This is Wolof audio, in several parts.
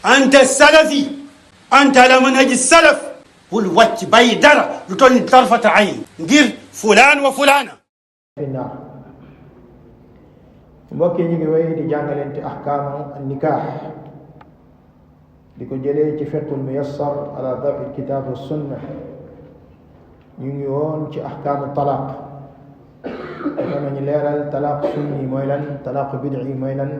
أنت السلفي، أنت على منهج السلف، bul wàcc bàyyi dara lu toll ni tarfata ayn ngir fulaan wa fulaana. mbokk yi ñu ngi wéy di jàngalante ahkaamu nikaax di ko jëlee ci fiqhul muyassar ala dawi kitaab wa sunna. ñu ngi woon ci ahkaamu talaaq nañu leeral talaaq sunni mooy lan, talaaq bid'i mooy lan,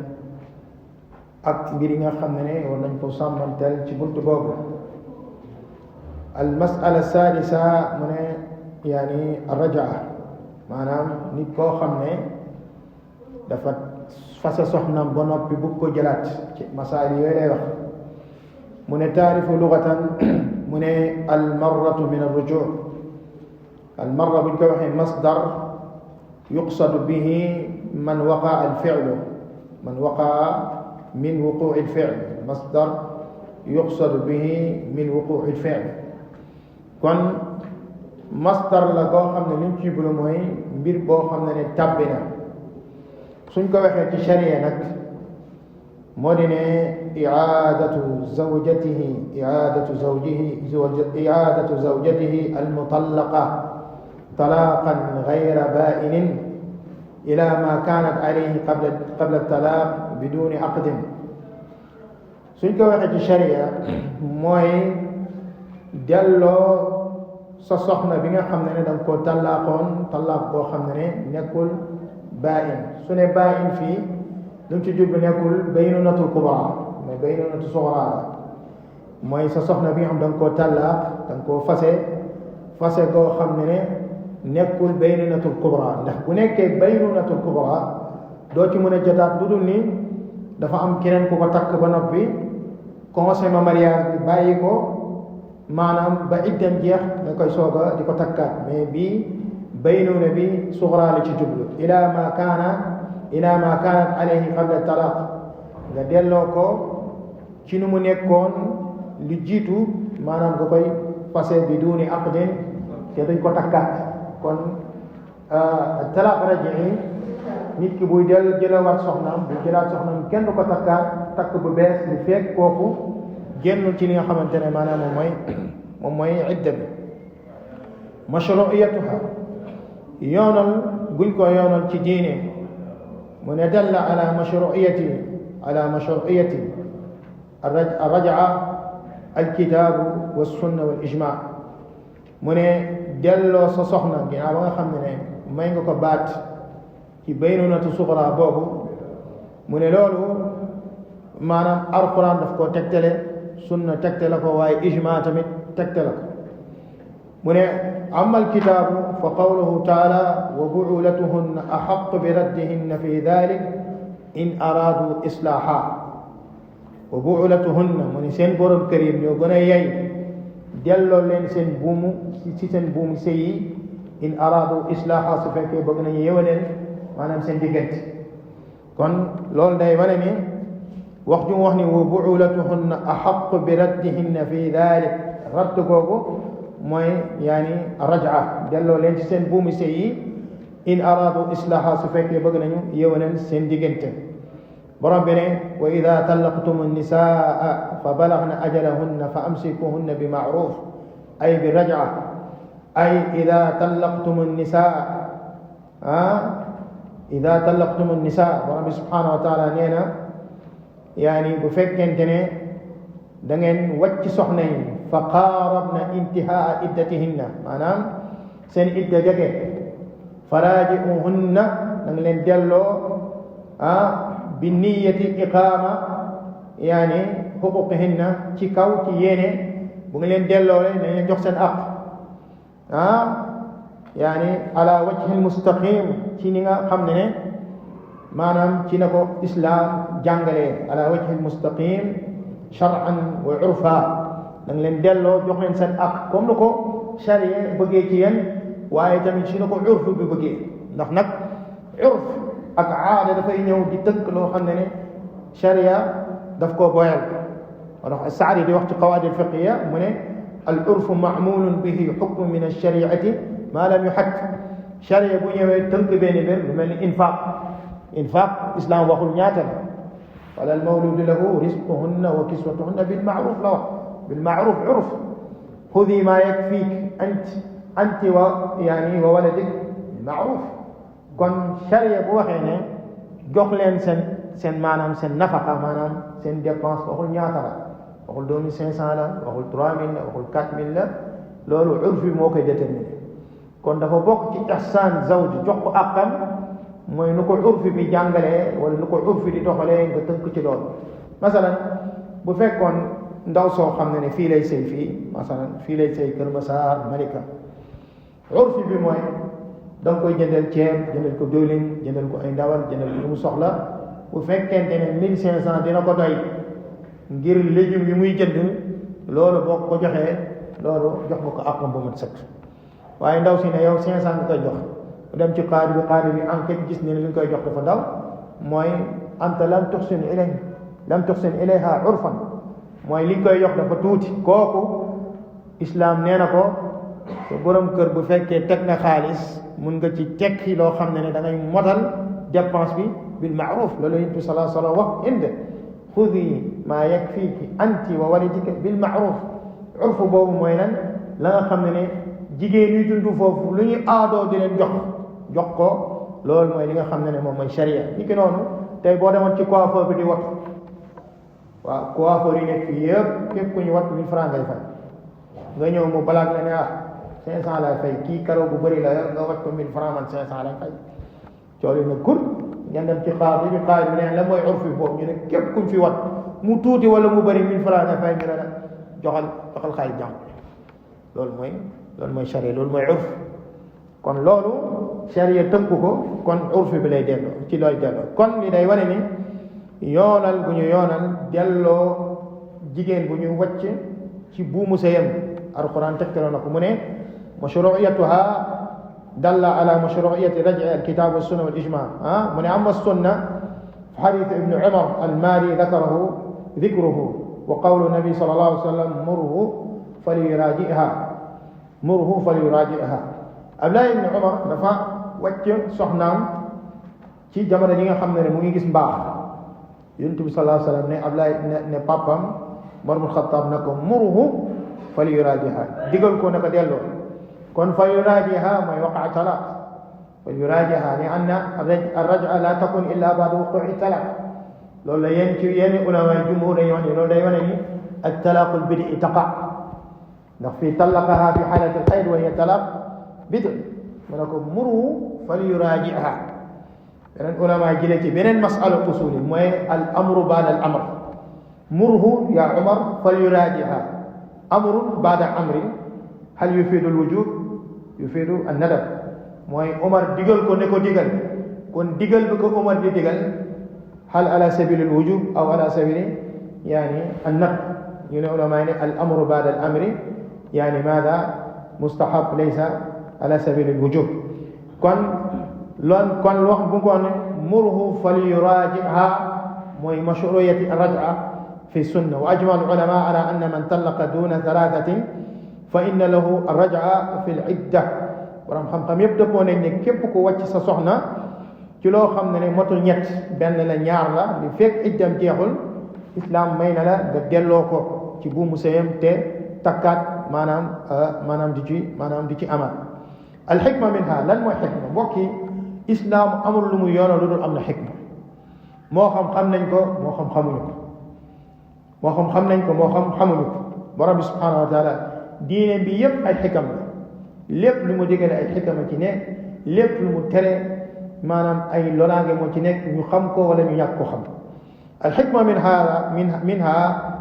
ak mbir yi nga xam ne war nañ ko sàmmanteel ci buntu boobu. al mas'ala sadisa mu ne yaani rajaa, maanaam nit koo xam ne dafa fase soxnam ba noppi bugg ko jëlaat, ci masail yooyu lay wax. mu ne taarifu lugatan mu ne al marratu min ar-rujuu. al marra buñ ko waxee masdar yuqsadu bihi man waqaa al fi'lu, man waqaa min wuquu'i al fi'l. masdar yuqsadu bihi min wuquu'i al fi'l. kon masdar la koo xam ne liñ ci jublu mooy mbir boo xam ne tàbbi na. suñ ko waxee ci sharia nag moo di ne i'aadatu zawjatihi al-mutallaqa talaaqan ghayra baa'inin ila ma kaanat alayhi qabla at-talaaq biduuni aqdin. suñ ko waxee ci sharia mooy delloo sa soxna bi nga xam ne da nga koo tallaaqoon tallaaq boo xam ne nekkul baa'in. su ne baa'in fii lu ci jublu nekkul baynunatul kubra, mais baynunatu sughra la. mooy sa soxna bi nga xam da nga koo tallaaq, da nga koo fase goo xam ne nekkul baynunatul kubra. ndax bu nekkee baynunatul kubra doo ci mën a jotaat lu dul ni dafa am keneen ku ko takk ba noppi consommé mariage bi bàyyi ko, maanaam ba iddam jeex nga koy sooga di ko takkaat. mais bii baynuna bi sughra la ci jublu. ila ma kaanat alayhi qabla talaq, nga delloo ko ci nu mu nekkoon lu jiitu, maanaam nga koy fase bi duuni aqdin te duñ ko takkaat. kon talaq raj'i nit ki buy jëlawaat soxnaam, bu jëlaat soxnaam kenn du ko takkaat takk bu bees li fekk kooku génnul ci li nga xamante ne maanaam moom mooy idda bi. mashru'iyatuha, yoonal guñ ko yoonal ci diine. mu ne dalla ala mashru'iyati ar-raj'a al-kitaabu wa sunna wal ijma'. mu ne delloo sa soxna ginnaaw ba nga xam ne may nga ko baat ci baynunatu sughra boobu. mu ne loolu maanaam alquran daf koo tegtale, sunna tegtale ko, waaye ijma tamit tegtale ko. mu ne amma alkitaabu fa qawluhu taala wa bu'ulatuhunna ahaqqu bi raddihinna fi dhalik in araadu islaaha. wa bu'ulatuhunna mu ne seen borom kër yi ñoo gën a yey delloo leen seen buumu ci seen buumu sëy yi in araadu islaaha, su fekkee bëgg nañu yewaneel maanaam seen diggante. kon loolu day wane ni wax ju mu wax ni wa bu'ulatuhunna ahaqqu bi raddihinna fi dhalik, radd googu mooy yaani raj'a, delloo leen ci seen buumu sëy yi in araadu islaaha, su fekkee bëgg nañu yewaneel seen diggante. borom bi ne wa idha tallaqtumu nisaa fa balagna ajalahunna fa amsikuhunna bi ma'ruf ay bi raj'a. ay idha tallaqtumu nisaa idha tallaqtumu nisaa, borom bi subhanahu wa ta'ala nee na yaani bu fekkente ne da ngeen wàcc soxna yi fa qaarabna intihaa iddatihinna, maanaam seen idda jege, faraaji'uhunna da nga leen delloo bi niyyati iqaama yaani xuquqihinna, ci kaw ci yéene bu nga leen delloo leen dañ leen jox seen aq yaani ala wajhil mustaqim, ci ni nga xam ne maanaam ci na ko islaam jàngalee. ala wajhil mustaqim shar'an wa urfa, da nga leen delloo jox leen seen aq comme lu ko charia bëggee ci yéen, waaye tamit ci na ko urf bi bëggee. ndax nag urf ak aada dafay ñëw di tënk loo xam ne charia daf koo boyal. wala as-Sa'di di wax ci qawaid al-fiqhiyya mu ne al-urfu ma'mulun bihi hukm min ash-shari'ati ma lam yuhadd. charia bu ñëwee tënk benn mbir lu mel ni infaq islam waxul ñaata la, wala almawludu lahu risquhunna wa kiswatuhunna bilmaaruf la wax bilmaaruf urf xudi ma yakfiik anti wa yaani wa waladik bilmaaruf kon charia bu waxee ne jox leen seen maanaam seen nafaqa maanaam seen dépense waxul ñaata la waxul 2500 la waxul 3000 la waxul 4000 la loolu urf bi moo koy déterminer kon dafa bokk ci ihsaan zawj jox ko àqam mooy nu ko urf bi jàngalee wala nu ko urf di doxalee nga tënk ci loolu masalan bu fekkoon ndaw soo xam ne fii lay sëy fii masalan fii lay sëy Kër Massar Malika urf bi mooy da nga koy jëndal ceeb jëndal ko diwlin jëndal ko ay ndawal jëndal ko lu mu soxla bu fekkente ne 1500 dina ko doy ngir légumes yi muy jënd loolu boo ko joxee loolu jox nga ko àqam ba mat sëkk waaye ndaw si ne yow 500 nga koy jox dem ci qaadi bi enquête gis ne li nga koy jox dafa daw mooy anta lam tuxsin ilayha urfan mooy li nga koy jox dafa tuuti kooku islam nee na ko sa borom kër bu fekkee teg na xaalis mun nga ci tekki loo xam ne da ngay motal dépense bi bil maaruf loolu yonent bi sallallahu alayhi wa sallam wax inde xudi maa yakfiiki anti wa walidika bil maaruf urf boobu mooy lan la nga xam ne jigéen ñi dund foofu lu ñu aadoo di leen jox ko loolu mooy li nga xam ne moom mooy sharia ni ki noonu tey boo demoon ci coiffeur bi di wat waaw coiffeur yi nekk fii yëpp képp ku ñu wat 1000 francs ngay fay nga ñëw mu balaag la ne 500 lay fay kii karaw bu bëri la yor nga wat ko 1000 francs man 500 lay fay cool yi na kur ngeen dem ci xaar bi ne la mooy urfi boobu ñu ne képp kuñ fi wat mu tuuti wala mu bëri 1000 francs nga fay ñu ne la joxal xaalis jàmm loolu mooy sharia loolu mooy urf kon loolu sharia tënku ko kon urf bi lay delloo ci looy delloo kon li day wane ni yoonal bu ñu yoonal delloo jigéen bu ñu wàcc ci buumu sëyam alquran tegtaloo na ko mu ne mashruiyatuha dalla ala mashruiyati raj'i alkitab wassunna wal ijma mu ne amma sunna fa hadith ibn umar almali dhikruhu wa qawlu nabi sallallahu alayhi wa sallam murhu falyuraji'ha Abdullah ibn Umar dafa wàcc soxnaam ci jamono ji nga xam ne mu ngi gis mbaax Yonent bi sallallahu alayhi wa sallam ne Abdullah ne papam Umar ibn Khattab na ko murhu falyuraji'ha digal ko naka delloo kon falyuraji'ha mooy waqa'a talaq falyuraji'ha li anna ar-raj'a la takun illa ba'da wuqu'i talaq loolu la yéen ci yenn ulama jumhur dañuy wax ne loolu day wane ni at-talaqul bid'i taqa ndax fii talaqaha fi xaalati alxayd wa hiya talaq bid mu ne ko muru falyuraaji'ha beneen ulama jëlee ci beneen masala usuli mooy al amru baada al amr murhu ya Umar falyuraaji'ha amrun baada amrin hal yufiidu al wujub yufiidu an nadab mooy Umar digal ko ne ko digal kon digal bi ko Umar di digal hal ala sabili al wujub aw ala sabili yani an nadb ñu ne ulama ne al amru baada al amri يعني ماذا مستحب ليس على سبيل الوجوب كون الوقت بكون مره فليراجعها مشروعية الرجعة في السنة وأجمع العلماء على أن من طلق دون 3 فإن له الرجعة في العدة ورم خم يبدأ بون إن كيف كو وجه سصحنا كلو خم نه متل نيت بن لا ñaar la li fek iddam jeexul islam may na la nga delloo ko ci bu musayam te takkaat maanaam di ci amaat alxikma minha lan mooy xikma mbokk yi islam amul lu mu yoonal lu dul am na xikma moo xam nañ ko moo xam xamuñu ko moo xam nañ ko moo xam xamuñu ko borom bi subhanahu wa taala diine bi yépp ay xikam la lépp lu mu digale ay xikama ci nekk lépp lu mu tere maanaam ay loraange moo ci nekk ñu xam ko wala ñu ñàkk ko xam alxikma minha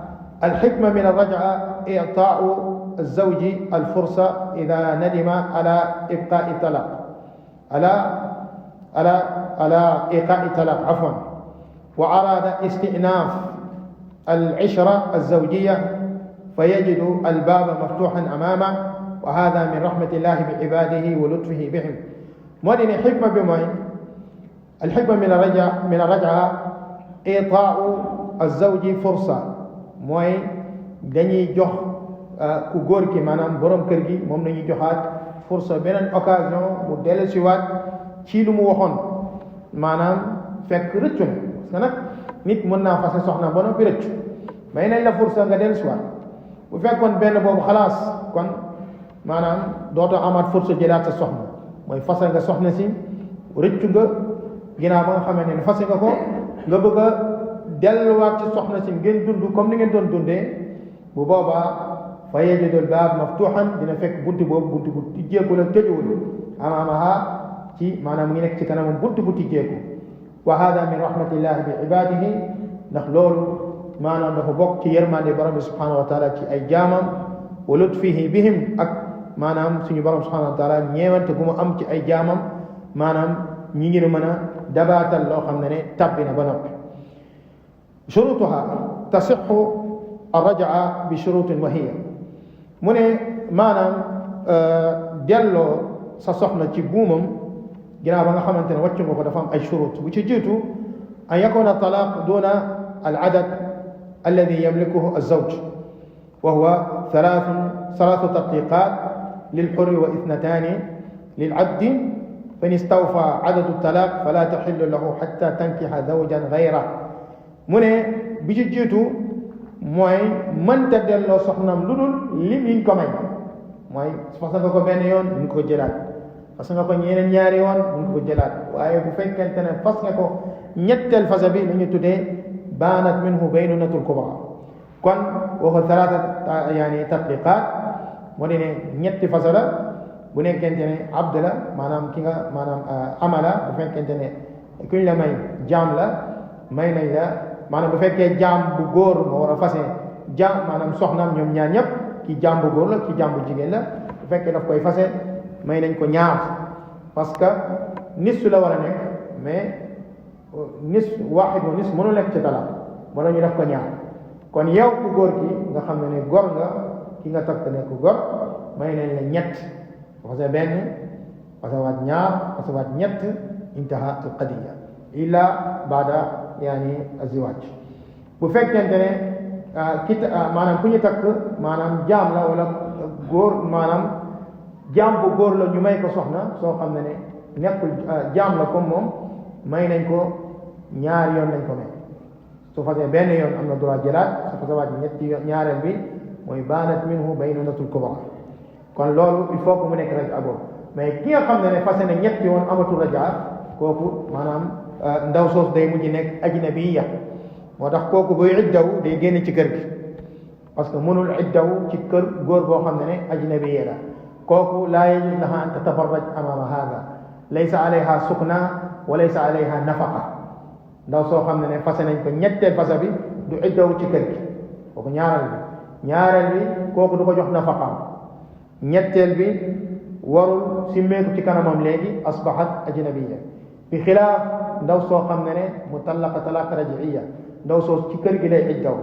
الحكمة من الرجعة إعطاء الزوج الفرصة إذا ندم على إبقاء الطلاق على إيقاء الطلاق عفوا وأراد استئناف العشرة الزوجية فيجد الباب مفتوحا أمامه وهذا من رحمة الله بعباده ولطفه بهم مدن حكمة بمين الحكمة من الرجعة إعطاء الزوج فرصة mooy dañuy jox ku góor ki maanaam borom kër gi moom nañuy joxaat fursa beneen occasion mu dellusiwaat ci lu mu waxoon maanaam fekk rëccu na parce que nag nit mën naa fase soxna ba noppi rëccu may nañ la fursa nga dellu siwaat bu fekkoon benn boobu xalaas kon maanaam dootoo amaat fursa jëlaat sa soxna mooy fase nga soxna si rëccu nga ginnaaw ba nga xamee ne fase nga ko nga bëgg a delluwaat ci soxna si ngeen dund comme ni ngeen doon dundee bu boobaa fa yajidul baab maftuhan dina fekk buntu boobu buntu bu tijjeeku la tëjuwul amaamaha ci maanaam mu ngi nekk ci kanamam buntu bu tijjeeku wa hada min rahmatillahi bi ibadihi ndax loolu maanaam dafa bokk ci yërmande borom bi subhanahu wa taala ci ay jaamam wa lutfihi bihim ak maanaam suñu borom subhanahu wa taala ñeewante gu mu am ci ay jaamam maanaam ñi ngi mën a dabaatal loo xam ne tabbi na ba noppi shurutuha tasixu arrajaa bi shurutin wa hiya mu ne maanaam delloo sa soxna ci buumam ginnaaw ba nga xamante ne wàccu nga ko dafa am ay shurut bu ci jiitu an yakuna talaq duna al adad alladi yamlikuhu alzawj wa huwa thalathu tatliqat lilxurri wa ithnatani lilabdi fa in istawfa adadu talaq fala taxillu lahu xatta tankixa zawjan gayra mu ne bi ci jiitu mooy mënta delloo soxnam lu dul lim yiñ ko may mooy fas nga ko benn yoon mun ko jëlaat fas nga ko ñeneen ñaari yoon mun ko jëlaat waaye bu fekkente ne fas nga ko ñetteel fasa bi lu ñu tuddee baanat minhu baynunatul kubra kon waxu talaata yaani tatliqaat moo di ne ñetti fasa la bu nekkente ne abd la maanaam ki nga maanaam amala bu fekkente ne kuñ la may jaam la may nañ la maanaam bu fekkee jaam bu góor moo war a fase jaam maanaam soxnaam ñoom ñaar ñëpp ki jaam bu góor la ki jaam bu jigéen la bu fekkee daf koy fase may nañ ko ñaar parce que nis la war a nekk mais nis waaxid wa nis mënu nekk ci talaq wala ñu def ko ñaar kon yow ku góor ki nga xam ne gor nga ki nga takk ne ku gor may nañ la ñett fase benn fase waat ñaar fase waat ñett intaha al qadiya illa baada yaani aziwaaj bu fekkente ne maanaam ku ñu takk maanaam jaam la wala góor maanaam jaam bu góor la ñu may ko soxna soo xam ne nekkul jaam la comme moom may nañ ko ñaari yoon lañ ko may su fasee benn yoon am na droit jëlaat su fasee waat ñetti ñaareel bi mooy baanat minhu baynunatul kubra kon loolu il faut que mu nekk rek aboo mais ki nga xam ne fase na ñetti yoon amatul rajaa kooku maanaam ndaw soos day mujj nekk ajnabiya moo tax kooku buy iddaw day génn ci kër gi parce que mënul iddaw ci kër góor boo xam ne ajnabiya la kooku laa yajuz laha an tatafarraj amama hada laysa alayha sukna wa laysa alayha nafaqa ndaw soo xam ne fase nañ ko ñetteel fasa bi du iddaw ci kër gi kooku ñaareel bi kooku du ko jox nafaqaam ñetteel bi warul simmeeku ci kanamam léegi asbahat ajnabiya bi xilaaf ndaw soo xam ne mutallaqa talaq rajiiya ndaw soo ci kër gi lay iddaw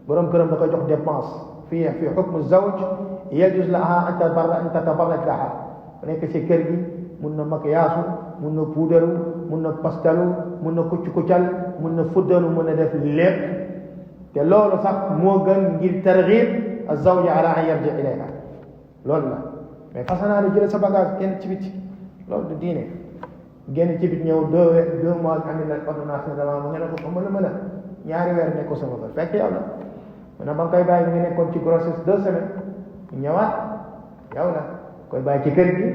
borom këram da koy jox dépense fi xukmu zawj yajuz laha an tatabarraj laha bu nekk ci kër gi mun na makiyaasu mun na puudaru mun na pastalu mun na kucc kuccal mun na fuddalu mun na def lépp te loolu sax moo gën ngir targhib az-zawj ala an yarji ilayha loolu la mais façanaa la jële sa bagage génn ci biti loolu du diine génn ci biti ñëw 2 mois andi la ordonnance ne dama mu nga ne ko ëmb la ma la ñaari weer nekk ko sama kër fekk yow la mu ne ba nga koy bàyyi nga nekkoon ci grossesse 2 semaines ñëwaat yow la koy bàyyi ci kër gi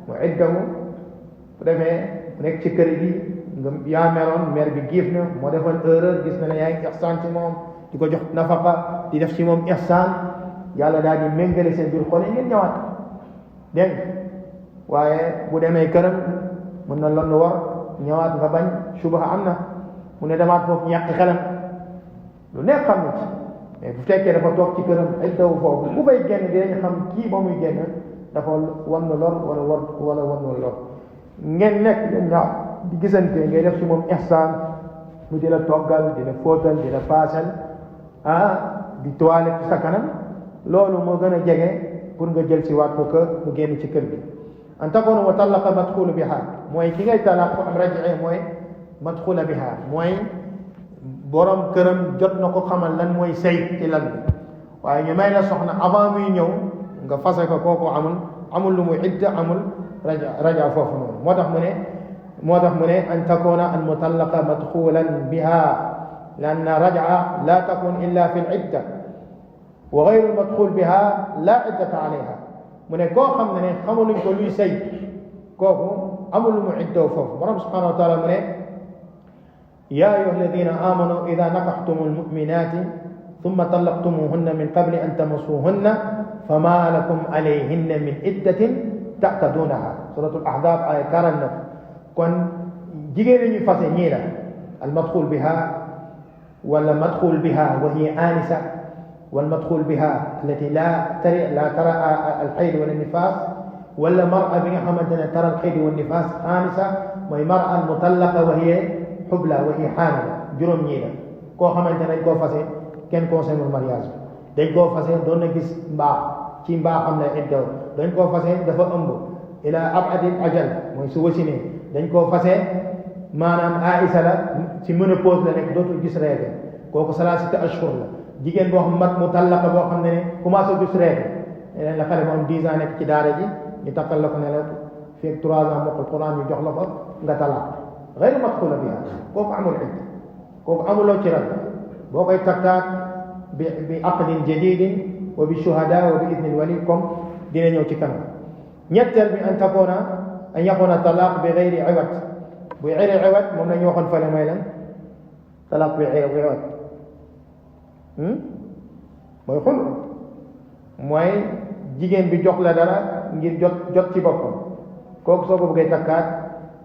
mu iddamu bu defee nekk ci kër gi nga yaa meroon mère bi giif na moo defoon erreur gis na ne yaa ngi ihsaan ci moom di ko jox nafaqa di def ci moom ihsaan yàlla daal di méngale seen biir xol yi ngeen ñëwaat dégg waaye bu demee këram mën na lon war ñëwaat nga bañ subaha am na mu ne demaat foofu ñàkk xelam lu nekk xam na ci mais bu fekkee dafa toog ci këram iddawu foofu bu fay génn dinañ xam kii ba muy génn dafa wan na lor wala wan na lor ngeen nekk yéen ñaaw di gisante ngay def ci moom ihsaan mu di la toggal di la fóotal di la paasal di toilette ci sa kanam loolu moo gën a jege pour nga jël si waat ko que mu génn ci kër gi an takuna mutallaqa madxulu biha mooy ki ngay talaq ko am rajee mooy madxula biha mooy borom këram jot na ko xamal lan mooy sëy ci lan bi waaye ñu may la soxna avant muy ñëw nga fase ko kooku amul lu muy idda amul raja foofu noonu moo tax mu ne an takuna al mutallaqa madxulan biha لأن الرجعة لا تكون إلا في العدة وغير المدخول بها لا عدة عليها من كو خمنا خمول نكو لوي سي كوكو امول مو عدو فوف رب سبحانه وتعالى من يا ايها الذين امنوا اذا نكحتم المؤمنات ثم طلقتموهن من قبل ان تمسوهن فما لكم عليهن من عدة تعتدونها سورة الأحزاب آية 49 كون جيجين ني فاسي نيلا المدخول بها ولا مدخول بها وهي آنسة والمدخول بها التي لا ترى الحيض ولا النفاس ولا مرأة بها حمدنا ترى الحيض والنفاس آنسة وهي مرأة مطلقة وهي حبلى وهي حاملة جروم نيلا كو حمدنا كو فاسي كن كونسيم المرياج dañ ko fassé doon na gis mbaax ci mbaaxam la iddaw dañ ko fassé dafa ëmb ila abadil ajal moy su wasine dañ ko fassé manam Aïssa la ci ménopause la nek dootul gis règle koku salasita ashhur la jigen bo xam mat mutallaqa bo xam ne commencé gis règle leen la xale mo am 10 ans nek ci daara ji ñu takkal la ko ne la fi 3 ans mokul Quran ñu jox la ko nga talaq غير مدخول بها koku amul idda koku amulo ci ral bokay takkat بعقد جديد وبالشهداء وبإذن الولي كم دين نيو تي كانام ñettel bi an yakuna talaq bi ghayri iwad bu ghayri iwad mom lañu waxon fale may lan talaq bi ghayri iwad moy xul moy jigen bi jox la dara ngir jot ci bopam koku soko bëggay takkat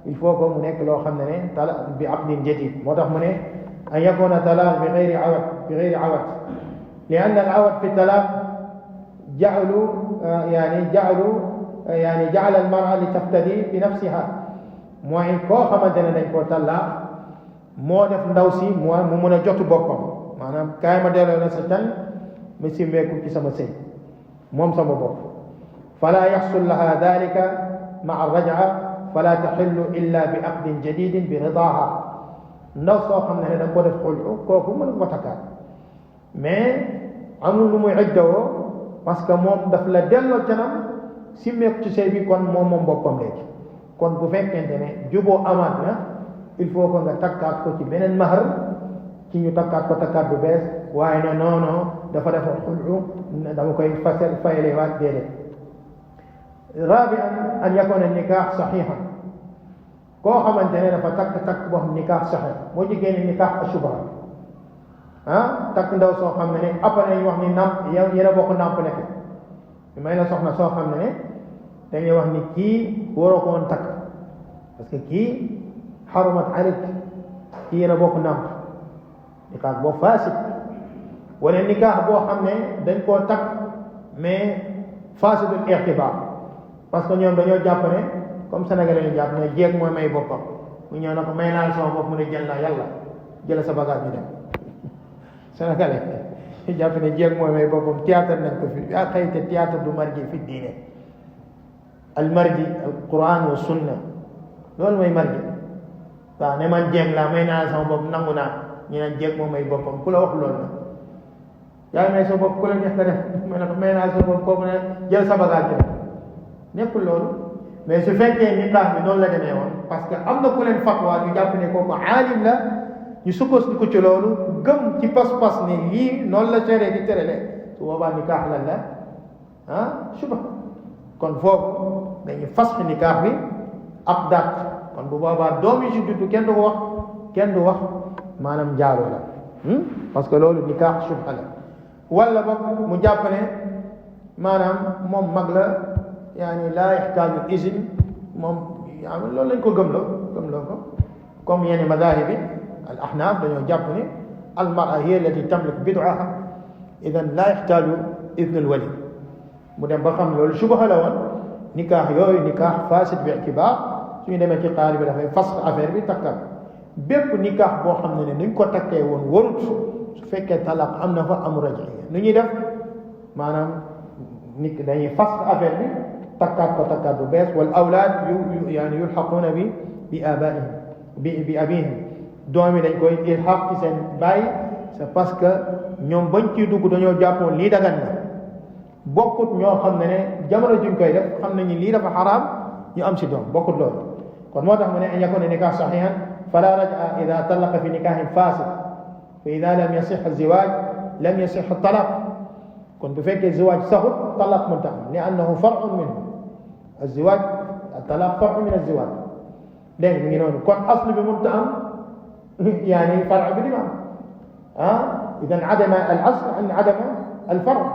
il faut que mu nek lo xamne ne talaq bi aqdin jadid motax mu ne an yakuna talaq bi ghayri iwad لأن العوض في الطلاق جعل المرأة لتفتدي بنفسها موي كو خامتene dañ ko talaq mo def ndaw si mo mu meuna jottu bopam manam kay ma delo la sa tan mi simbeku ci sama sey mom sama bop fala yahsul laha dhalika ma'a ar-raj'a fala tahillu illa bi aqdin jadid bi ridaha ndaw so xamne dañ ko def xulu koku meuna ko takkat mais amul lu muy iddawo parce que mom daf la delo tanam simek ci sey bi kon mom bopam legi kon bu fekkente ne jubo amat na il faut que nga takkat ko ci benen mahar ci ñu takkat ko takkat bu bes waye non dafa def xulu dama koy fasel fayele wat dede rabi'an an yakuna an-nikah sahihan ko xamantene dafa tak bo xam nikah sahih mo jigene nikah ashubha tak ndaw soo xam ne après ñu wax ni namp yow yéen a bokk namp nekk may la soxna soo xam ne dañuy wax ni kii waroo ko woon takk parce que kii xarumat alik kii yéen a bokk namp nikaax boo fasid wala nikaax boo xam ne dañ koo takk mais fasidul irtibar parce que ñoom dañoo jàpp ne comme sénégalais ñu jàpp ne jeeg mooy may boppam mu ñëw na ko may naa sama bopp mu ne jël naa yàlla jël sa bagage ñu dem sénégalais jàpp ne jeeg mooy may boppam théâtre nañ ko fi yaa xëyte théâtre du marji fi diine al marji al quran wa sunna loolu mooy marji waaw ne man jeeg laa may naa sama bopp nangu naa ñu naan jeeg moo may boppam ku la wax loolu la yaa may sa bopp ku la neex nga def may na ko may naa sa bopp kooku ne jël sa bagage bi nekkul loolu mais su fekkee nikaax bi noonu la demee woon parce que am na ku leen fatwa ñu jàpp ne kooku aalim la ñu sukkandiku ci loolu gëm ci pas-pas ne lii noonu la tere di terele su boobaa nikaax lan la suba kon foofu dañuy fas nikaax bi ab daat kon bu boobaa doom yi si juddu kenn du wax maanaam njaaloo la parce que loolu nikaax subha la wala boog mu jàpp ne maanaam moom mag la yaani laa yaxtaaju izin moom yaa loolu lañ ko gëmloo ko comme yenn madahib yi al ahnaf dañoo jàpp ni al mar'a hiya allati tamlik bid'aha idan laa yaxtaaju idn al wali mu dem ba xam loolu subha la woon nikaax yooyu nikaax fasid bi itibar suñu demee ci qaali bi dafay fas affaire bi takkal bépp nikaax boo xam ne niñ ko takkee woon warut su fekkee talaq am na fa am raj'iya nu ñuy def maanaam nit dañuy fas affaire bi takkaat ko takkaat bu bees wal awlaad yani yulxaquuna bi abaihim bi abihim doom yi dañ koy ilxaq ci seen baay c'est parce que ñoom bañ ciy dugg dañoo jàppoon lii dagan na bokkut ñoo xam ne jamono juñ koy def xam nañu lii dafa xaraam ñu am si doom bokkut loolu kon moo tax mu ne an yakuna nikah sahihan fala raj'a idha talaqa fi nikahin fasid fa ida lam yasix alziwaaj lam yasix altalaq kon bu fekkee ziwaaj saxut talaq mënta am li annahu far'un minhu alziwaaj altalaq far'un min alziwaaj dégg mi ngi noonu kon aslu bi mënta am يعني فرع بالإمام إذا عدم الأصل أن عدم الفرع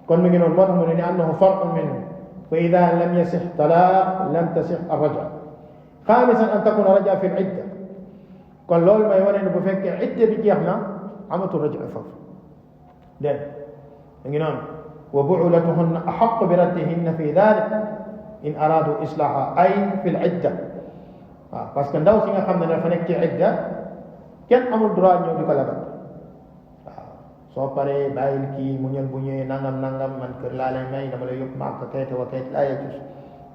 كن من المرء لأنه فرع منه فإذا لم يصح طلاق لم تصح الرجعة خامسا أن تكون رجعة في العدة كن لول ما يقول إنه بفكر عدة بجيحنا عملت الرجعة فوق ده من وبعولتهن أحق بردهن في ذلك إن أرادوا إصلاحها أي في العدة parce que ndaw si nga xam ne dafa nekk ci idda kenn amul droit ñëw di ko labat waaw soo paree bàyyil kii mu ñël bu ñëwee nangam man kër laa lay may dama lay yóbbu maaka kayit wa kayit laa yajus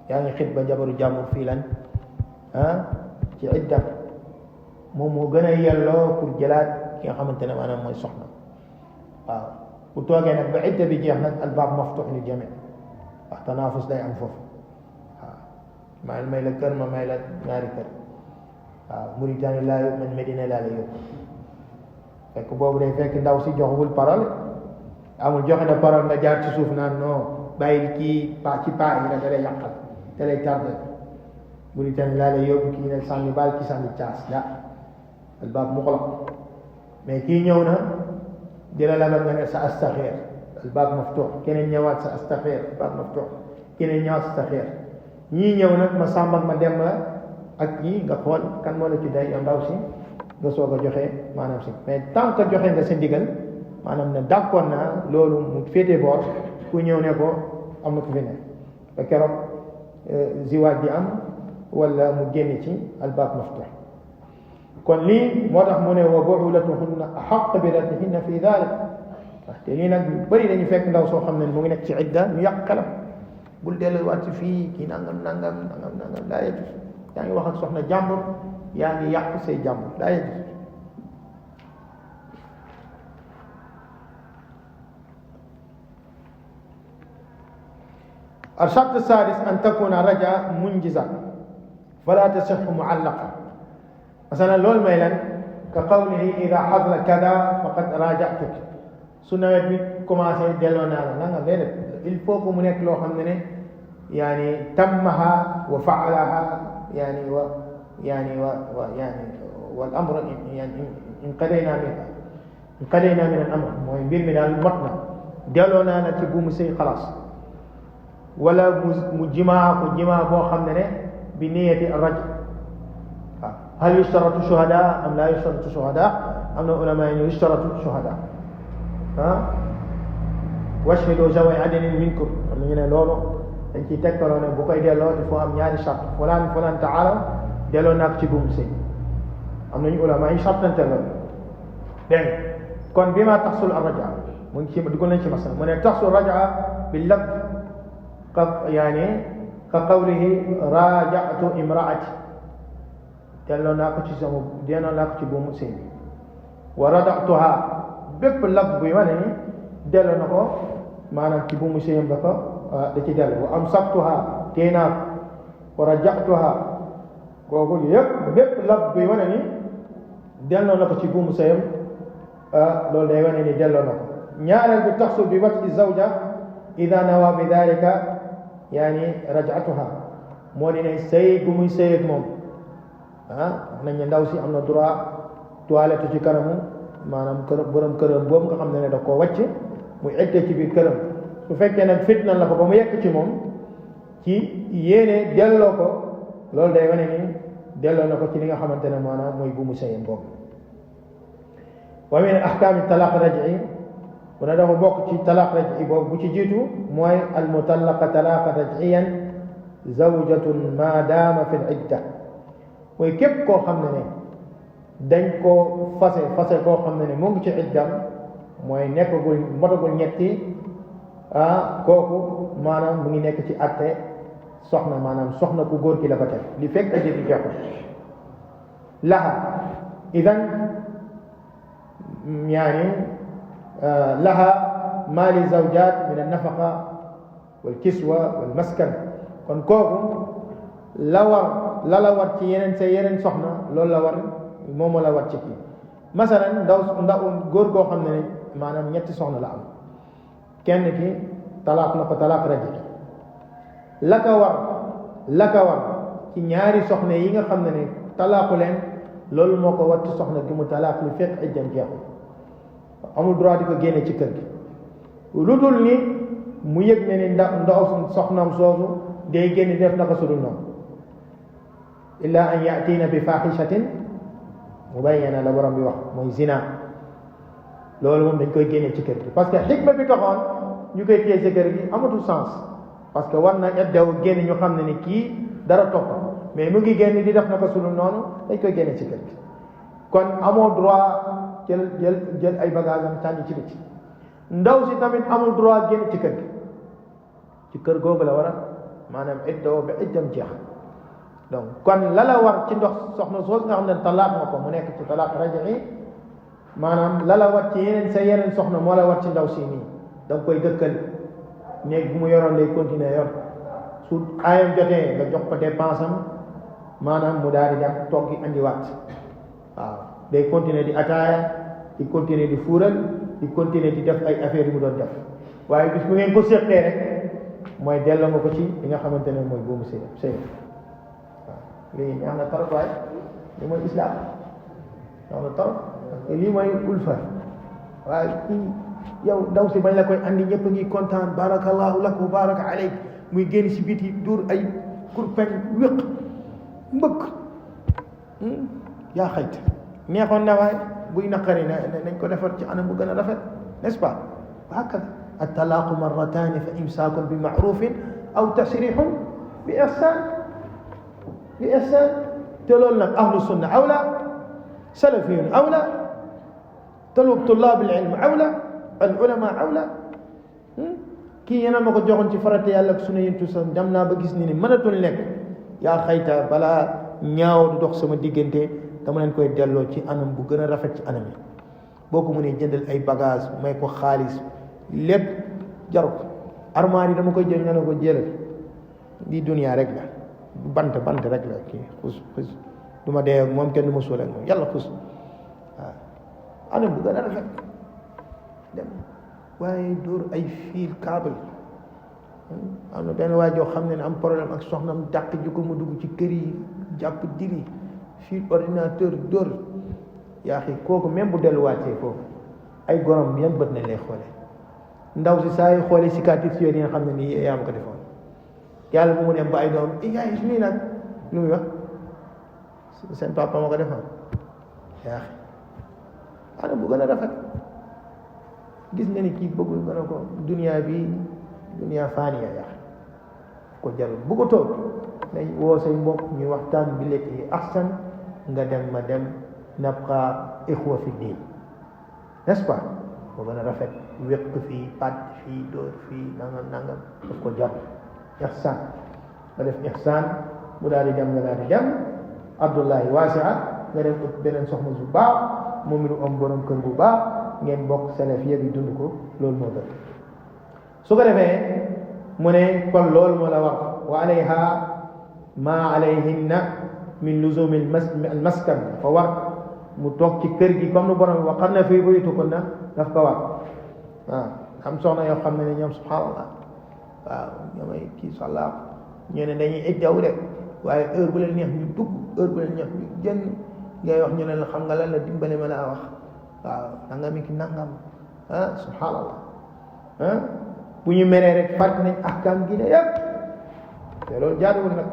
yaa ngi xit ba jabaru jàmbur fii lan ci idda moom moo gën a yelloo pour jëlaat ki nga xamante ne maanaam mooy soxna waaw bu toogee nag ba idda bi jeex nag albaab maftuux li jami wax tanaafus day am foofu maa may la kër ma may la ñaari kër waaw Mauritanie laa yóbbu man Medina laa la yóbbu fekk boobu day fekk ndaw si joxewul parole amul joxe na parole nga jaar ci suuf naan non bàyyil kii ci paa yi da lay yàqal da lay tardé Mauritanie laa la yóbbu kii ne sànni baal ki sànni caas la albaab muxlaq mais kii ñëw na dina la nga ne sa astaxeer albaab maftuux keneen ñëwaat sa astaxeer albaab maftuux keneen ñëwaat sa astaxeer ñii ñëw nag ma sàmb ak ma dem ak ñii nga xool kan moo la ci day yow ndaw si nga soog a joxe maanaam si mais tant que joxe nga sa ndigal maanaam ne d'accord naa loolu mu féete boor ku ñëw ne ko am na ku fi ne ba keroog ziwaaj bi am wala mu génn ci albaab maftuux kon lii moo tax mu ne wa bu'ulatuhunna ahaq bi raddihinna fi dalik te lii nag ñu bëri dañu fekk ndaw soo xam ne mu ngi nekk ci idda ñu yàq xelam bul delluwaat ci fii kii nangam laa yajuz yaa ngi wax ak soxna jàmbur yaa ngi yàq say jàmbur laa yajuz الشرط السادس أن تكون رجعة منجزة فلا تصح معلقة مثلا لول ميلان كقوله إذا حصل كذا فقد راجعتك سنة كما سيدلونا لا غير il faut que mu nekk loo xam ne يعني تمها وفعلها يعني والأمر يعني انقضينا من الأمر mooy mbir mi daal mot na delloo naa la ci buumu sëy xalaas wala mu jimaa ko jimaa boo xam ne bi niyati raj hal yushtaratu shuhada am la yushtaratu shuhada am na ulama yi yushtaratu shuhada washhidu zawi adlin minkum am na ñu ne loolu dañ ciy tegtaloo ne bu koy delloo il faut am ñaari charte fulaan taala delloo naa ko ci buumu sëy am nañu ulama yi chartante loolu dégg kon bi ma taxsul arrajaa mu ngi ci dugal nañ ci masala mu ne taxsul rajaa bi lafz يعني كقوله راجعت امرأتي delloo naa ko ci sama delloo naa ko ci buumu sëy bi wa rada'tuha bépp lafz buy wane ni delloo na ko maanaam ci buumu sëyam ba ko da ci delloo wa amsaktuha téye naa ko wa raja'tuha kooku yëpp bépp lafz buy wane ni delloo na ko ci buumu sëyam loolu day wane ni delloo na ko ñaareel bi taxsul bi wati zawja ida nawa bi dalika يعني رجعتها moo di ne sëy gu muy sëy ak moom wax nañ ne ndaw si am na droit toilette ci kanamu maanaam kër borom këram boobu nga xam ne da koo wàcc muy itte ci biir këram su fekkee nag fitna la ko ba mu yekk ci moom ci yéene delloo ko loolu day wane ni delloo na ko ci li nga xamante ne maanaam mooy bu mu sëyam boobu wa min ahkaami talaq raj'i bu ne dafa bokk ci talaq raj'i boobu bu ci jiitu mooy almutallaqa talaqan raj'iyan zawjatun ma daama fi l-idda mooy képp koo xam ne dañ koo fase koo xam ne mu ngi ci iddam mooy nekkagul motagul ñetti kooku maanaam mu ngi nekk ci atte soxna maanaam soxna ku góor ki la ko teg li fekk idda bi jeexul laha idan yani laha ma li zawjat min an-nafaqa wal kiswa wal maskan kon kooku la war ci yeneen soxna loolu la war moom la war ci kii masalan ndaw góor goo xam ne maanaam ñetti soxna la am kenn ki talaaq na ko talaaq raji la ka war ci ñaari soxna yi nga xam ne talaaqu leen loolu moo ko war ci soxna gi mu talaaq li fekk iddaam jeexul amul droit di ko génne ci kër gi lu dul ni mu yëg ne ni ndaw soxnaam soosu day génn def naka sudul noonu illa an yaatiina bi faaxishatin mubayyana la borom bi wax mooy zina loolu moom dañ koy génne ci kër gi parce que xikma bi taxoon ñu koy téye ci kër gi amatul sens parce que war na eddaw génn ñu xam ne ni kii dara topp mais mu ngi génn di def naka sudul noonu dañ koy génne ci kër gi kon amoo droit jël ay bagage am tànn ci biti ndaw si tamit amul droit génn ci kër gi ci kër googu la war a maanaam iddaw ba iddam jeex donc kon la war ci ndox soxna soos nga xam ne talaaq nga ko mu nekk ci talaaq raji'i maanaam la war ci yeneen soxna moo la war ci ndaw si nii da nga koy dëkkal néeg bu mu yoroon lay continuer yor su aayam jotee nga jox ko dépense am maanaam mu daal di dem toggi andiwaat waaw day continuer di ataaya di continuer di fuural di continuer di def ay affaires yu mu doon def waaye bis bu ngeen ko seqee rek mooy delloo nga ko ci li nga xamante ne mooy boobu sëy waaw lii neex na trop waaye li mooy islam neex na trop parce que lii mooy ulfa waaye yow ndaw si bañ la koy andi ñëpp ngi kontaan barakallahu lak wa baraka aleyk muy génn si biti dur ay kurpeñ wéq mbëkk yaa xayt neexoon na waaye buy naqari nañ ko defar ci anam bu gën a rafet n'est-ce pas hakada at-talaaqu marrataani fa imsaakun bi ma'ruufin aw tasriihun bi ihsaan te loolu nag ahlu sunna awla salafiyun awla tullaab al-ilm awla al-ulama awla kii yéen a ma ko joxoon ci farata yàlla ak sunna yentu sa dem naa ba gis ni mënatul nekk yaa xayta balaa ñaaw du dox sama diggante dama leen koy delloo ci anam bu gën a rafet ci anam yi boo ko mënee jëndal ay bagage may ko xaalis lépp jaru ko armoire yi dama koy jël nga ne ko jëlal lii duniyaa rek la bant rek la kii xus du ma dee ak moom kenn du ma suul ak moom yàlla xus waaw anam bu gën a rafet dem waaye dóor ay fil câble am na benn waay joo xam ne am problème ak soxnam dàq ji ko mu dugg ci kër yi jàpp diri fil ordinateur dóor yaa xi kooku même bu delluwaatee foofu ay gorom yan bët nañ lay xoole ndaw si saa yu xoolee cicatrice yooyu nga xam ne nii yaa ma ko defoon yàlla bu mu dem ba ay doom yaay su nii nag lu muy wax seen papa ma ko defoon yaa xi ana bu gën a rafet gis nga ni kii bëggul nga ne ko dunia bi dunia faaniya yaa ko jarul bu ko toog nañ woo say mbokk ñuy waxtaan bi lati ahsan nga dem ma dem nabqa ixwa fi diin n'est-ce pas moo gën a rafet wéq fii pat fii dóor fii nangam daf ko jar ihsan nga def ihsan mu daal di dem nga daal di dem abdullahi wasia nga dem ut beneen soxna su baax moom it am borom kër bu baax ngeen bokk salafiyya bi dund ko loolu moo gën su ko defee mu ne kon loolu moo la wax wa alayha ma alayhinna min luzumi al maskan fa war mu toog ci kër gi comme nu borom wa qarna fii buyutikunna daf ko war waaw am soxna yoo xam ne ñoom subhanallah waaw ñoomay kii sàllaa ñu ne dañuy iddaw de waaye heure bu leen neex ñu dugg heure bu leen neex ñu génn ngay wax ñu ne la xam nga lan la dimbale ma laa wax waaw nangam ki nangam subhanallah bu ñu meree rek fàtt nañ ahkam gi ne yëpp te loolu jaaduwul nag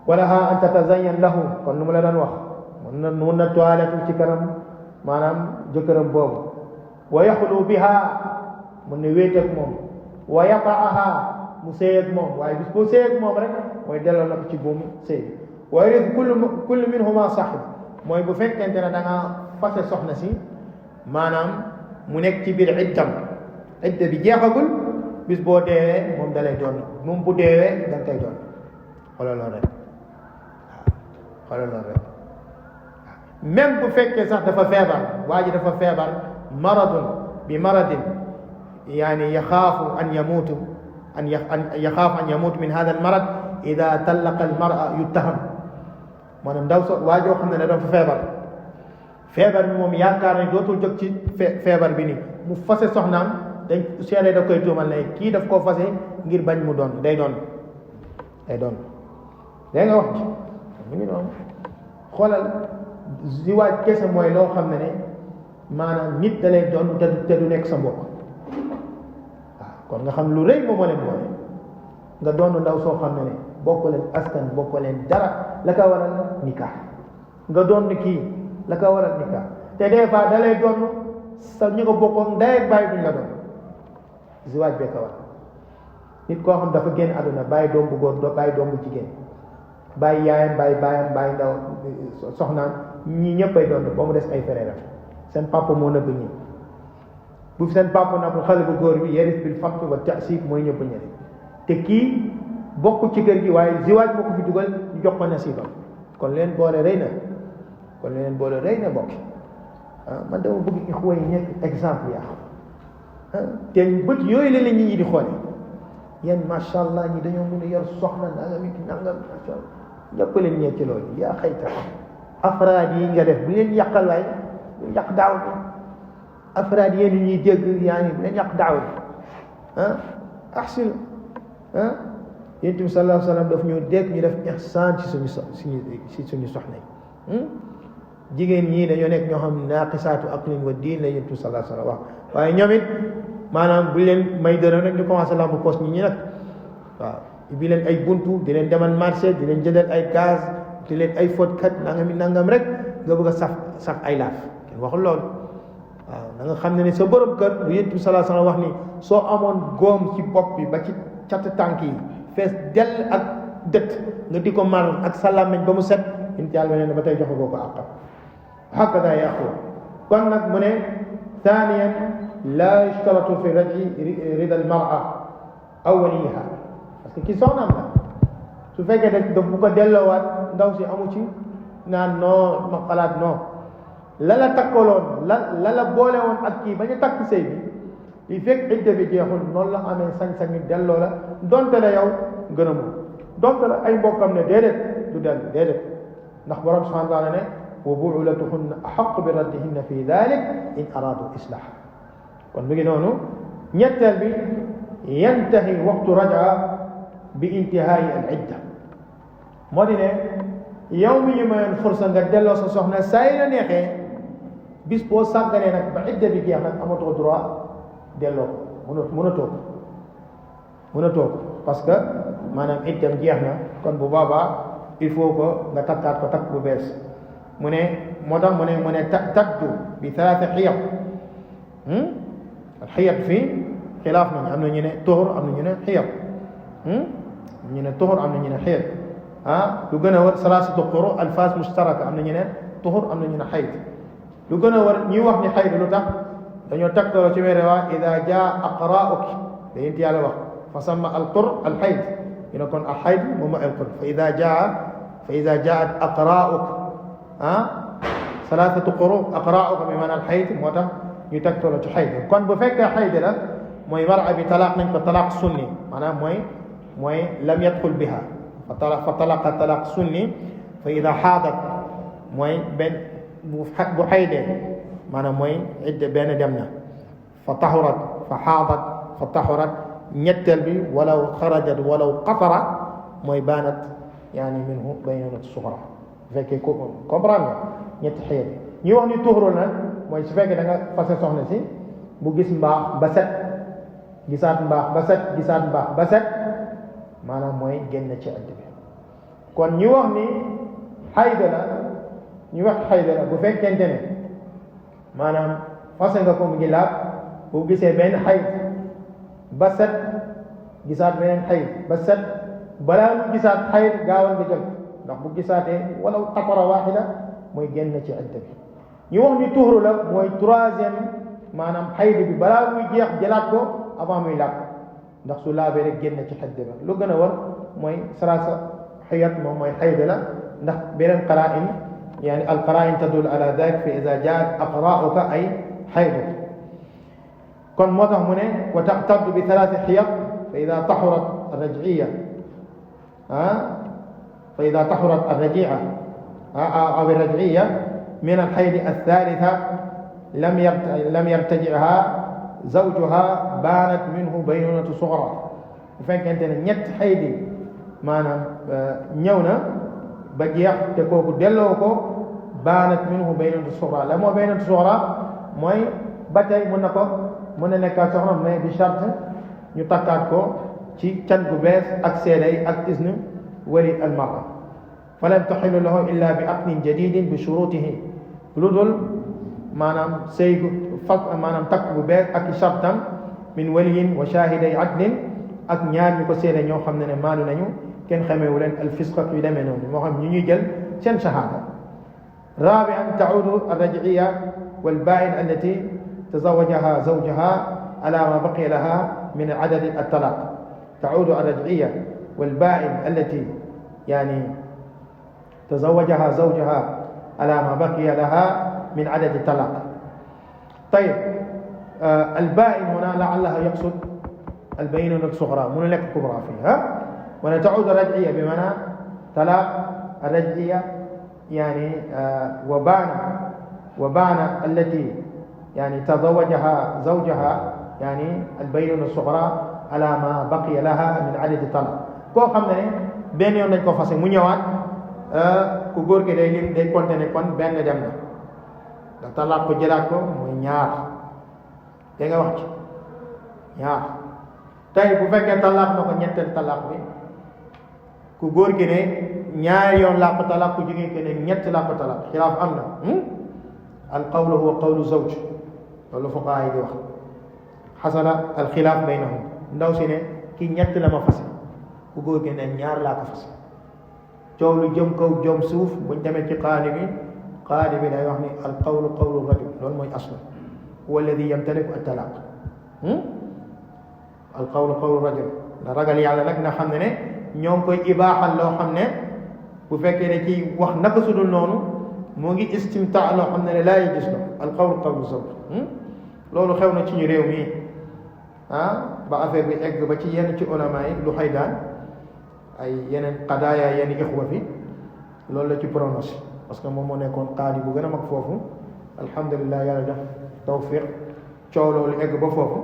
walaha an tatazayyan lahu kon nu mu la doon wax mun na toilette ci kanam maanaam jëkkëram boobu wa yaxlu biha mun na wéet ak moom wa yataaha mu sëy ak moom waaye bis boo sëy ak moom rek mooy delloo na ko ci buumu sëy wa yurid kullu minhuma sahib mooy bu fekkente ne da nga fase soxna si maanaam mu nekk ci biir idda bi jeexagul bis boo deewee moom da lay doon moom bu deewee da nga koy doon xoolal loolu rek waaw xoolal loolu rek même bu fekkee sax dafa feebar waa ji dafa feebar maradin yani yaxaafu an yamuutu yaxaafu an yamuutu min hada al marad ida tallaqa al mara yuttaham maanaam ndaw so waa joo xam ne dafa feebar bi moom yaakaar ne dootul jóg ci feebar bi nii mu fase soxnaam dañ seere da koy tuumal ne kii daf koo fase ngir bañ mu doon day doon day nga wax ci mu ngi noonu xoolal ziwaaj kese mooy loo xam ne maanaam nit da lay doon te du nekk sa mbokk waaw kon nga xam lu rëy moom moo leen boole nga doon ndaw soo xam ne bokk leen askan bokk leen dara la ka waral nikah nga doon kii la ka waral nikah te des fois da lay doon sa ñu ko bokkoon ndey ak bàyyi duñ la doon ziwaaj bee ka waral nit koo xam dafa génn àdduna bàyyi doom bu góor doo bàyyi doom bu jigéen bàyyi yaayam bàyyi baayam bàyyi ndaw soxnaam ñii ñëppay doon ba mu des ay frère seen papa moo nëbb ñi bu fi seen papa na ko xale bu góor bi yaris bil faqr wa ta'sib mooy ñëpp ñëri te kii bokk ci kër gi waaye ziwaaj moo ko fi dugal ñu jox ko nasibam kon leen boole rëy na bokk man dama bëgg ixwa yi nekk exemple yaa te bët yooyu la nit ñi di xoole yéen macha allah ñi dañoo mën a yor soxna nangam it nangam macha allah ñëpp leen ñee ci loolu yaa xayta afraad yi nga def bu leen yàqal waaye bu yàq daaw bi afraad yéen ñuy dégg yaa ngi bu leen yàq daaw bi ahsin yonent bi sallallahu alayhi wa sallam daf ñu dégg ñu def ihsaan ci suñu soxna yi jigéen ñii dañoo nekk ñoo xam naaqisaatu aqlin wa diin la yonent bi sallallahu alayhi wa sallam wax waaye ñoom it maanaam bu leen may dërëm rek ñu commencé lamb poche ñi nag waaw bi leen ay buntu di leen demal marché di leen jëndal ay gaz di leen ay fóotkat nangam rek nga bëgg a saf ay laaf kenn waxul loolu waaw da nga xam ne sa borom kër bu yonent bi sallallahu alayhi wa sallam wax ni soo amoon góom ci bopp bi ba ci cat tànk yi fees dell ak dët nga di ko mar ak sa làmmiñ ba mu set yonent yàlla ne ba tey joxe boo ko àqam hakada ya axu kon nag mu ne thaniyan la yushtaratu fi raj'i rida al mar'a aw waliha parce que ki soxnaam la su fekkee daf bu ko delloowaat ndaw si amu ci naan non ma xalaat non la la takkaloon la boole woon ak kii ba ñu takk sëy bi li fekk idda bi jeexul noonu la amee sañ-sañ delloo la donte la yow gën a moom donte la ay mbokkam ne déedéet du dellu déedéet ndax borom subhanahu wa taala ne wa bu'ulatuhunna ahaqqu bi raddihinna fi dhalik in aradu islah kon mu ngi noonu ñetteel bi yantahi waqtu raj'a bi intihaayi al idda moo di ne yow mi ñu mayoon fursa nga delloo sa soxna saa yi la neexee bis boo sàgganee nag ba idda bi jeex nag amatoo droit delloo ko mënatoo ko parce que maanaam iddam jeex na kon bu boobaa il faut que nga takkaat ko takk bu bees mu ne moo tax mu ne taddu bi thalaatha xiyat xiyat fii xilaaf nañu am na ñu ne tuhur am na ñu ne xiyat ñu ne tuhur am na ñu ne xiyat lu gën a war salaasatu quru alfaas mustaraka am na ñu ne tuhur am na ñu ne xayd lu gën a war ñuy wax ni xayd lu tax dañoo takkaloo ci wéere waa ida jaa aqra'uki da yénti yàlla wax fa samma alqur alxayd ñu ne kon alxayd moom mooy alqur fa ida jaat aqra'uk salaasatu quru aqra'uka bi maanaam alxayd moo tax ñu takkaloo ci xayd kon bu fekkee xayd la mooy mar'a bi talaaq nañ ko talaaq sunni maanaam mooy lam yadxul biha fa talaqa talaaq sunni fa ida xaadat mooy benn bu xaydee maanaam mooy idda benn dem na fa taxurat fa xaadat fa taxurat ñetteel bi walaw xarajat walaw qatara mooy baanat yaani minhu baynat suxra bu fekkee comprendre nga ñetti xëyat ñi wax ni tuxru nag mooy su fekkee da nga fase soxna si bu gis mbaax ba set gisaat mbaax ba set gisaat mbaax ba set maanaam mooy génn ci idda bi kon ñi wax ni xayda la ñu wax xayda la bu fekkente ne maanaam fase nga ko mu ngi laab bu gisee benn xayd ba set gisaat beneen xayd ba set balaa mu gisaat xayd gaawal nga jël ndax bu gisaatee walaw qatara waaxida mooy génn ci idda bi ñu wax ni tuxru la mooy troisième maanaam xayd bi balaa muy jeex jëlaat ko avant muy laab ndax su laabee rek génn ci idda ba lu gën a war mooy salaasa xiyat moom mooy xayd la ndax beneen qaraa'in يعني القرائن تدل على ذلك فإذا جاءت أقراؤك أي حيض كن موضح منه وتعتد بثلاث حيض فإذا طهرت الرجعية فإذا طهرت الرجيعة أو الرجعية من الحيض الثالثة لم يرتجعها زوجها بانت منه بينونة صغرى fekkente ne ñett xayd yi maanaam ñëw na ba jeex te kooku delloo ko baanat minhu baynatu sughra la moo baynatu sughra mooy ba tey mën na nekkaat soxna mais bi charte ñu takkaat ko ci can gu bees ak seeday ak isne wali al mar'a falam taxillu lahu illa bi aqdin jadidin bi shurutihi lu dul maanaam sëy gu fas maanaam takk bu bees ak chartam min waliyin wa shahiday adlin ak ñaar ñu ko seede ñoo xam ne maanu nañu kenn xameewu leen al fisqa yu demee noonu moo xam ñu ñuy jël seen shahada rabi'an ta'udu ar-raj'iyya wal ba'in allati tazawwajaha zawjaha ala ma baqiya laha min adad at-talaq ta'udu ar-raj'iyya wal ba'in allati yani tazawwajaha zawjaha ala ma baqiya laha من عدد الطلاق. طيب البائن هنا لعلها يقصد البينونة الصغرى من لك كبرى فيها ونتعود الرجعية بمعنى طلاق الرجعية يعني وبان التي يعني تزوجها زوجها يعني البينونة الصغرى على ما بقي لها من عدد الطلاق كو خمنا بين يوم نكو فاسي مو ñëwaat ku góor gi day lim day continuer kon benn dem na da talaaq ko jëlaat ko mooy ñaar te nga wax ci ñaar tey bu fekkee talaaq na ko ñetteel talaaq bi ku góor gi ne ñaari yoon laa ko talaaq ku jigéen ki ne ñett laa ko talaaq xilaaf am na al qawlu huwa qawlu zawj loolu fuqahaa yi di wax xasala al xilaaf baynahum ndaw si ne ki ñett la ma fase ku góor gi ne ñaar laa ko fase coow lu jëm kaw jëm suuf buñ demee ci qaadi bi day wax ni al qawlu qawlu rajul loolu mooy aslu huwa alladi yamtaliku at talaq al qawlu qawlu rajul na ragal yàlla nag na xam ne ñoo ngi koy ibaaxal loo xam ne bu fekkee ne ci wax naka sudul noonu moo ngi istimtaa loo xam ne laa yi gis la al qawlu qawlu zawj loolu xew na ci ñu réew mi ba affaire bi egg ba ci yenn ci ulama yi lu xaydaan ay yeneen qadaaya yenn ixwa fi loolu la ci prononcé parce que moom moo nekkoon qaadi bu gën a mag foofu alhamdulilah yàlla def tawfiq coow loolu egg ba foofu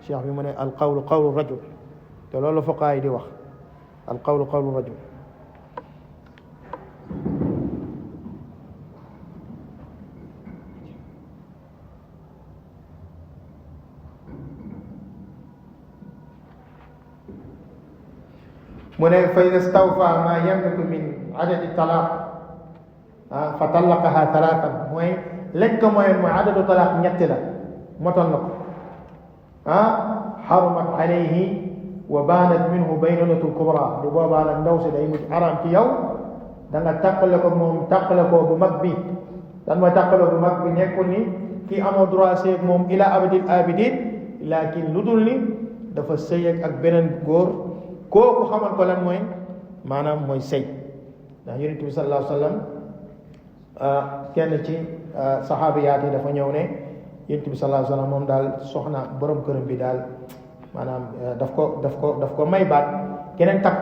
cheikh bi mu ne al qawlu qawlu rajul te loolu la fuqahaa yi di wax al qawlu qawlu rajul mu ne fa ida stawfa ma yamliku min adadi talaq fa talaqaha talaatan mooy lañ ko mooy adadu talaq ñett la motoon na ko xarumat alayhi wa baanat minhu baynunatu kubra bu boobaa nag ndaw si day mujj xaram ci yow da nga tàqale ko moom tàqale ko bu mag bi dan mooy tàqale bu mag bi nekkul ni kii amoo droit sëy ak moom ila abadil abidin laakin lu dul ni dafa sëy ak beneen góor kooku xamal ko lan mooy maanaam mooy sëy ndax yonent bi sallallahu alayhi wa sallam kenn ci saxaabiyaat yi dafa ñëw ne yonent bi sallallahu alayhi wa sallam moom daal soxna borom këram bi daal maanaam daf ko may baat keneen takk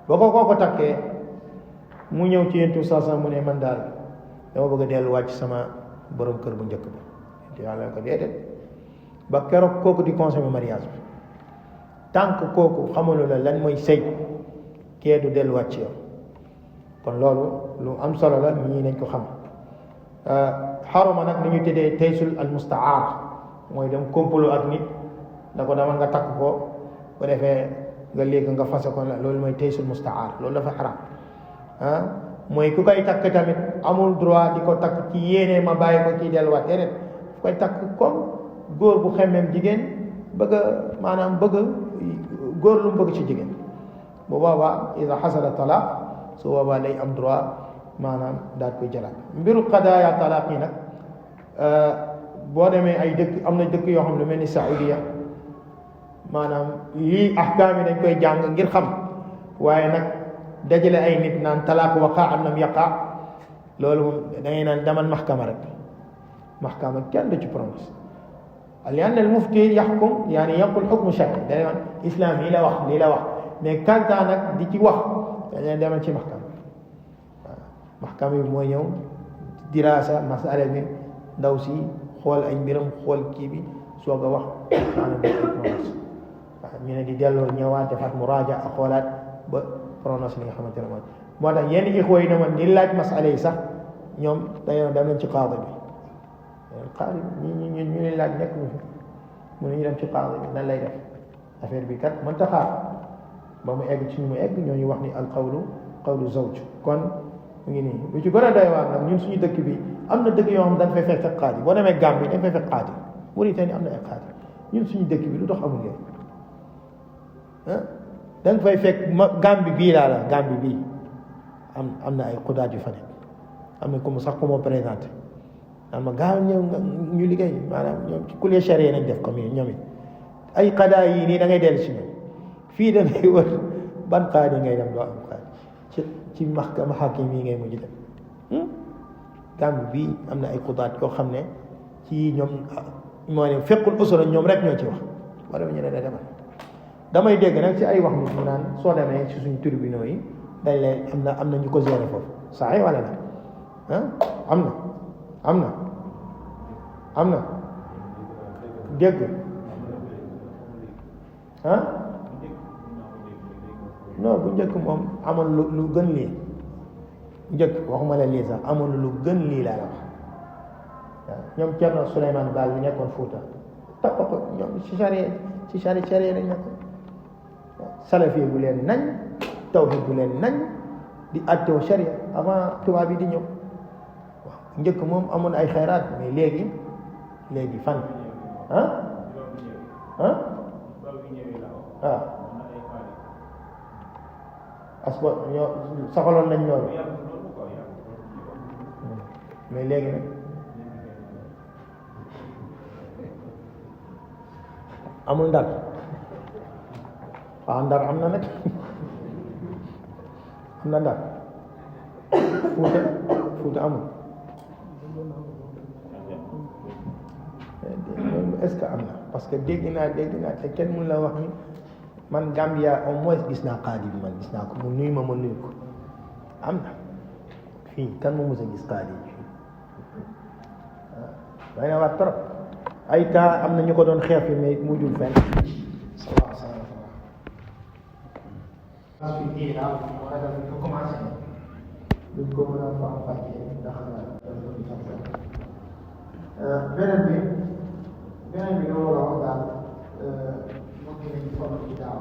boo ko kooko takkee mu ñëw ci yonent bi sallallahu alayhi wa sallam mu ne man daal dama bëgg a delluwaat ci sama borom kër bu njëkk bi yonent yàlla ko déedéet ba keroog kooku di consommer mariage bi tant que kooku xamalu la lan mooy sëy kee du delluwaat ci yow kon loolu lu am solo la ñii nañ ko xam xaruma nag ni ñu tëddee taysul al mustaar mooy dem complot ak nit da ko dama nga takk ko bu defee nga léegi nga fase ko la loolu mooy taysul mustaar loolu dafa xaram mooy ku koy takk tamit amul droit di ko takk ci yéene ma bàyyi ko kii delluwaat déedéet fu koy takk comme góor bu xemmeem jigéen bëgg maanaam bëgg góor lu mu bëgg ci jigéen bu boobaa ida xasala talaq su boobaa day am droit maanaam daal koy jëlaat mbiru qadaaya talaq yi nag boo demee ay dëkk am na dëkk yoo xam ne mel ni Saudiya maanaam lii ahkaam yi dañ koy jàng ngir xam waaye nag dajale ay nit naan talaq waqa am nam yaqa loolu moom da ngay naan demal maxkama rek maxkama kenn du ci prononce لأن المفتي يحكم يعني ينقل حكم شرعي دائما إسلام لي لا wax lii la wax mais quant à nag di ci wax dañuy demal ci maxkama bi mooy ñëw diraasa masala bi ndaw si xool ay mbiram xool kii bi soog a wax maanaam ay prononce waaw ñu ne di delloo ñëwaat defaat muraaja ak xoolaat ba prononce li nga xamante ne moo tax yenn ixwa yi ne man ni laaj masala yi sax ñoom dañoo dem nañ ci qaadi bi qaadi bi ñu ne laaj nekk ñu fi mu ne ñu dem ci qaadi bi nan lay def affaire bi kat mënta xaar ba mu egg ci ñu mu egg ñooñu wax ni al qawlu zawj kon mu ngi nii lu ci gën a doy waar nag ñun suñu dëkk bi am na dëkk yoo xam dañ fay fekk qaadi boo demee Gambie dañ fay fekk qaadi Mauritanie am na ay qaadi ñun suñu dëkk bi lu tax amul yooyu da nga fay fekk Gambie bii laa la Gambie bii am na ay xudaat yu fa nekk am na comme sax ku ma présenté am ma gaaw ñëw ñu liggéey maanaam ñoom ci kulee charia nañ def comme ñoom it ay xadaa yi nii da ngay dellu si ñoom fii da ngay wër ban qaadi ngay dem doo am qaadi ci maxaakim yi ngay mujj dem Gambie bii am na ay xudaat yoo xam ne ci ñoom moo ne fekkul usura ñoom rek ñoo ci wax wala ñu ne demal damay dégg nag ci ay wax nit mu naan soo demee ci suñu tribunaux yi dañ lay am na ñu ko gérer foofu saa yi wala la am na dégg non bu njëkk moom amoon lu gën lii njëkk waxuma la lii sax amoon lu gën lii laa la wax waaw ñoom Thierno Souleymane Baal bi nekkoon Fouta topp ko ñoom ci charia lañ nekkoon salafi bu leen nañ tawhid bu leen nañ di attewoo charia avant tubaab yi di ñëw waaw njëkk moom amoon ay xayraat mais léegi fan aspo ñoo saxaloon nañ loolu mais léegi nag amul Ndar waaw Ndar am na nag am na Ndar Fuuta amul est-ce que am na parce que dégg naa te kenn mun la wax ni man Gambia au moins gis naa qaadi bi man gis naa ko mu nuyu ma nuyu ko am na fii kan mu mës a gis qaadi bi waaye na waat trop ay temps am na ñu ko doon xeex fi mais mujjul fenn sallallahu alayhi wa sallam diine daal moo tax dañ ko commencé duñ ko mën a faram-fàccee ndax beneen bi nga war a wax daal mën nañu ci daaw